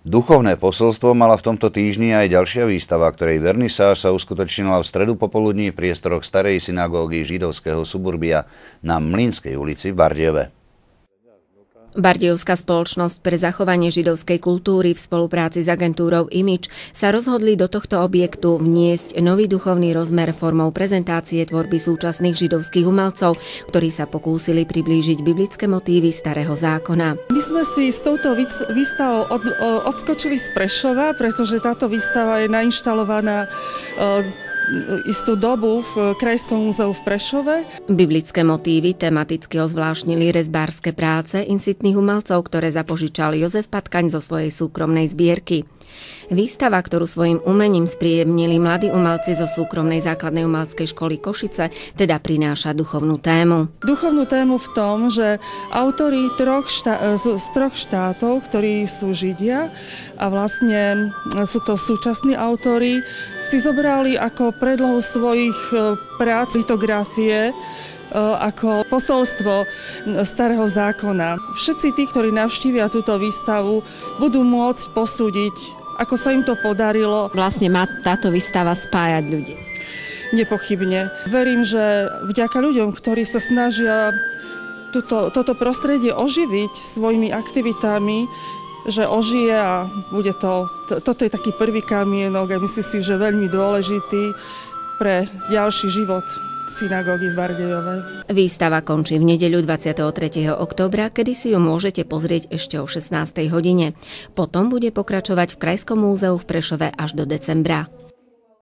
Duchovné posolstvo mala v tomto týždni aj ďalšia výstava, ktorej vernisáž sa uskutočnila v stredu popoludní v priestoroch starej synagógy židovského suburbia na Mlynskej ulici v Bardejove. Bardejovská spoločnosť pre zachovanie židovskej kultúry v spolupráci s agentúrou Image sa rozhodli do tohto objektu vniesť nový duchovný rozmer formou prezentácie tvorby súčasných židovských umelcov, ktorí sa pokúsili priblížiť biblické motívy Starého zákona. My sme si s touto výstavou odskočili z Prešova, pretože táto výstava je nainštalovaná istú dobu v Krajskom múzeu v Prešove. Biblické motívy tematicky ozvláštnili rezbárske práce insitných umelcov, ktoré zapožičal Jozef Patkaň zo svojej súkromnej zbierky. Výstava, ktorú svojim umením spríjemnili mladí umelci zo súkromnej základnej umeleckej školy Košice, teda prináša duchovnú tému. Duchovnú tému v tom, že autori z troch štátov, ktorí sú Židia a vlastne sú to súčasní autori, si zobrali ako predlohu svojich prác litografie ako posolstvo Starého zákona. Všetci tí, ktorí navštívia túto výstavu, budú môcť posúdiť, ako sa im to podarilo. Vlastne má táto výstava spájať ľudí. Nepochybne. Verím, že vďaka ľuďom, ktorí sa snažia toto prostredie oživiť svojimi aktivitami, že ožije a bude toto je taký prvý kamienok a myslím si, že veľmi dôležitý pre ďalší život synagógy v Bardejove. Výstava končí v nedeľu 23. októbra, kedy si ju môžete pozrieť ešte o 16. hodine. Potom bude pokračovať v Krajskom múzeu v Prešove až do decembra.